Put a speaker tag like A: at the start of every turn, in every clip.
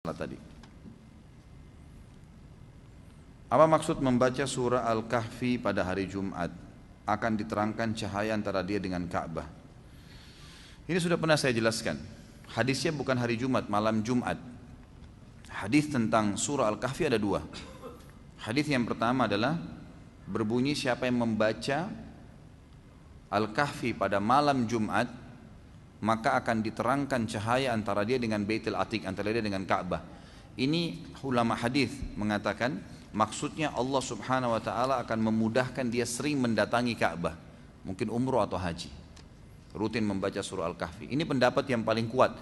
A: tadi. Apa maksud membaca surah Al-Kahfi pada hari Jumat? Akan diterangkan cahaya antara dia dengan Ka'bah. Ini sudah pernah saya jelaskan. Hadisnya bukan hari Jumat, malam Jumat. Hadis tentang surah Al-Kahfi ada dua. Hadis yang pertama adalah berbunyi siapa yang membaca Al-Kahfi pada malam Jumat, maka akan diterangkan cahaya antara dia dengan Baitul Atiq, antara dia dengan Ka'bah. Ini ulama hadis mengatakan maksudnya Allah Subhanahu wa taala akan memudahkan dia sering mendatangi Ka'bah, mungkin umroh atau haji, rutin membaca surah Al-Kahfi. Ini pendapat yang paling kuat,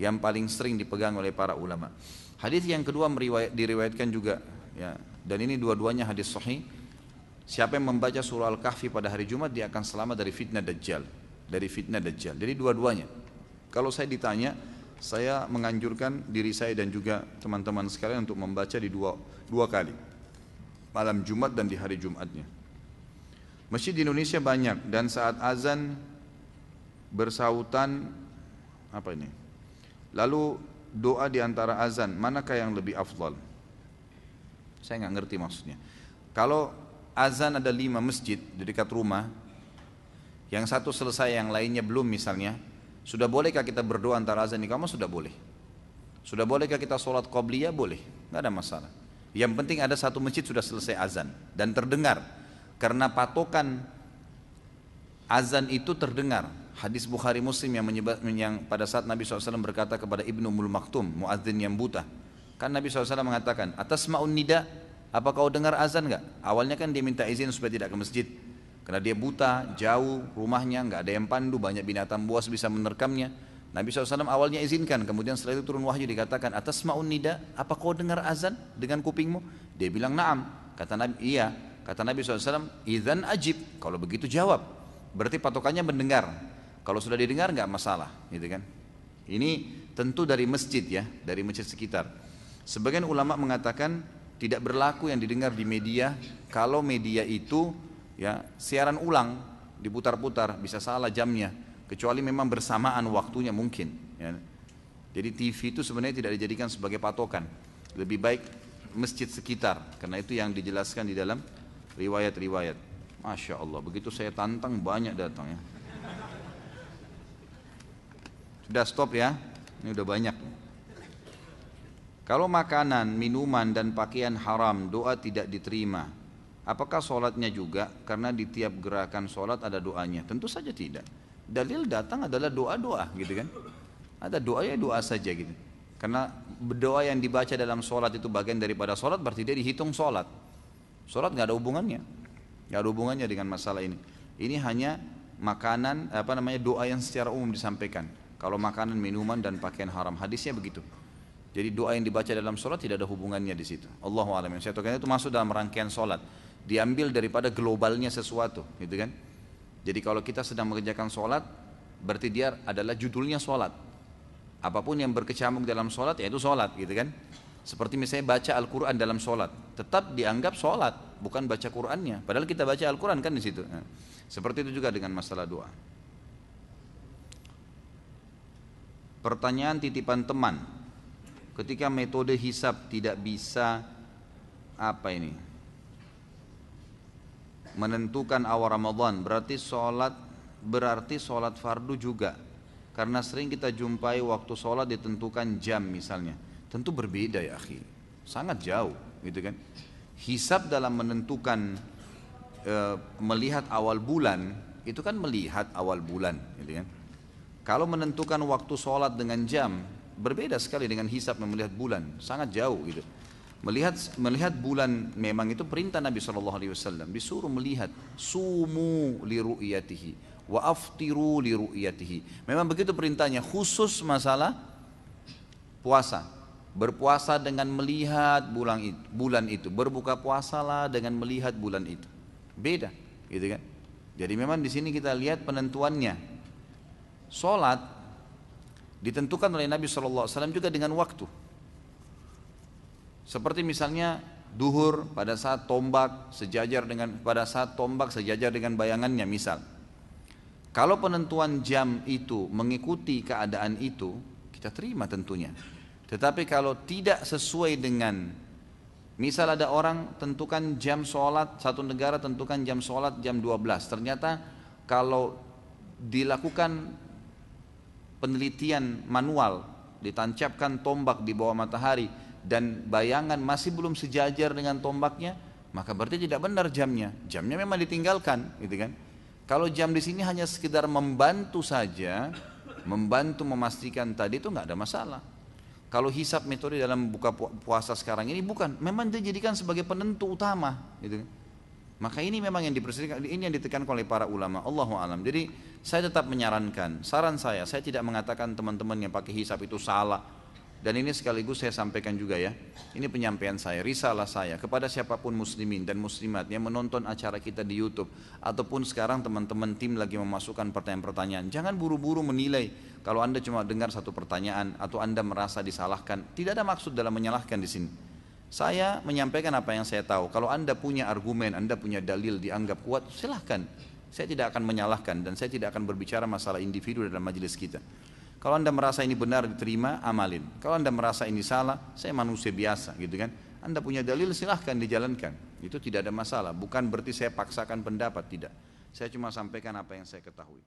A: yang paling sering dipegang oleh para ulama. Hadis yang kedua diriwayatkan juga ya, dan ini dua-duanya hadis sahih. Siapa yang membaca surah Al-Kahfi pada hari Jumat, dia akan selamat dari fitnah Dajjal. Dari fitnah Dajjal. Jadi dua-duanya. Kalau saya ditanya, saya menganjurkan diri saya dan juga teman-teman sekalian untuk membaca di dua kali, malam Jumat dan di hari Jumatnya. Masjid di Indonesia banyak, dan saat azan bersautan apa ini? Lalu doa di antara azan, manakah yang lebih afdal? Saya nggak ngerti maksudnya. Kalau azan ada 5 masjid di dekat rumah, yang satu selesai yang lainnya belum misalnya, sudah bolehkah kita berdoa antara azan iqamah? Sudah boleh. Sudah bolehkah kita sholat qobliyah? Boleh, nggak ada masalah. Yang penting ada satu masjid sudah selesai azan dan terdengar, karena patokan azan itu terdengar. Hadis Bukhari Muslim yang pada saat Nabi SAW berkata kepada Ibnu Ummul Maktum, muadzin yang buta, kan Nabi SAW mengatakan, atasma'un nida, apa kau dengar azan enggak? Awalnya kan dia minta izin supaya tidak ke masjid, karena dia buta, jauh rumahnya, nggak ada yang pandu, banyak binatang buas bisa menerkamnya. Nabi SAW awalnya izinkan, kemudian setelah itu turun wahyu dikatakan, atasma'un nida, apa kau dengar azan dengan kupingmu? Dia bilang na'am. Kata Nabi, iya. Kata Nabi SAW, idzan ajib, kalau begitu jawab. Berarti patokannya mendengar. Kalau sudah didengar nggak masalah, gitu kan? Ini tentu dari masjid ya, dari masjid sekitar. Sebagian ulama mengatakan tidak berlaku yang didengar di media, kalau media itu ya siaran ulang, diputar-putar, bisa salah jamnya, kecuali memang bersamaan waktunya mungkin ya. Jadi TV itu sebenarnya tidak dijadikan sebagai patokan, lebih baik masjid sekitar, karena itu yang dijelaskan di dalam riwayat-riwayat. Masya Allah, begitu saya tantang banyak datang ya. Sudah stop ya, ini udah banyak. Kalau makanan, minuman dan pakaian haram, doa tidak diterima, apakah sholatnya juga? Karena di tiap gerakan sholat ada doanya. Tentu saja tidak. Dalil datang adalah doa-doa gitu kan. Ada doa ya doa saja gitu. Karena doa yang dibaca dalam sholat itu bagian daripada sholat, berarti dia dihitung sholat. Sholat gak ada hubungannya. Gak ada hubungannya dengan masalah ini. Ini hanya makanan, doa yang secara umum disampaikan. Kalau makanan, minuman dan pakaian haram, hadisnya begitu. Jadi doa yang dibaca dalam sholat tidak ada hubungannya di situ. Allahu a'lam. Saya tahu itu masuk dalam rangkaian sholat. Diambil daripada globalnya sesuatu, gitu kan? Jadi kalau kita sedang mengerjakan sholat, berarti dia adalah judulnya sholat. Apapun yang berkecamuk dalam sholat, yaitu sholat, gitu kan? Seperti misalnya baca Al-Quran dalam sholat, tetap dianggap sholat, bukan baca Qurannya. Padahal kita baca Al-Quran kan di situ. Nah, seperti itu juga dengan masalah doa. Pertanyaan titipan teman, ketika metode hisab tidak bisa menentukan awal Ramadan, berarti sholat fardu juga, karena sering kita jumpai waktu sholat ditentukan jam misalnya. Tentu berbeda ya akhi, sangat jauh gitu kan. Hisab dalam menentukan melihat awal bulan, itu kan melihat awal bulan gitu kan. Kalau menentukan waktu sholat dengan jam, berbeda sekali dengan hisab melihat bulan, sangat jauh gitu. Melihat bulan memang itu perintah Nabi SAW, disuruh melihat, sumu li ru'yatihi wa aftiru li ru'yatihi. Memang begitu perintahnya, khusus masalah puasa. Berpuasa dengan melihat bulan itu, berbuka puasalah dengan melihat bulan itu. Beda, gitu kan? Jadi memang di sini kita lihat penentuannya. Sholat ditentukan oleh Nabi SAW juga dengan waktu. Seperti misalnya duhur pada saat tombak sejajar dengan bayangannya misal. Kalau penentuan jam itu mengikuti keadaan itu, kita terima tentunya. Tetapi kalau tidak sesuai dengan, misal ada orang tentukan jam sholat, satu negara tentukan jam sholat jam 12, ternyata kalau dilakukan penelitian manual, ditancapkan tombak di bawah matahari dan bayangan masih belum sejajar dengan tombaknya, maka berarti tidak benar jamnya. Jamnya memang ditinggalkan, gitu kan? Kalau jam di sini hanya sekedar membantu saja, membantu memastikan tadi itu nggak ada masalah. Kalau hisab metode dalam buka puasa sekarang ini bukan, memang dijadikan sebagai penentu utama, gitu kan? Maka ini memang yang diperselisihkan, ini yang ditekankan oleh para ulama. Allahu a'lam. Jadi saya tetap menyarankan, saran saya tidak mengatakan teman-teman yang pakai hisab itu salah. Dan ini sekaligus saya sampaikan juga ya, ini penyampaian saya, risalah saya kepada siapapun muslimin dan muslimat yang menonton acara kita di YouTube, ataupun sekarang teman-teman tim lagi memasukkan pertanyaan-pertanyaan. Jangan buru-buru menilai. Kalau Anda cuma dengar satu pertanyaan atau Anda merasa disalahkan, tidak ada maksud dalam menyalahkan di sini. Saya menyampaikan apa yang saya tahu. Kalau Anda punya argumen, Anda punya dalil dianggap kuat, silahkan. Saya tidak akan menyalahkan dan saya tidak akan berbicara masalah individu dalam majelis kita. Kalau Anda merasa ini benar diterima, amalin. Kalau Anda merasa ini salah, saya manusia biasa, gitu kan. Anda punya dalil, silahkan dijalankan. Itu tidak ada masalah. Bukan berarti saya paksakan pendapat, tidak. Saya cuma sampaikan apa yang saya ketahui.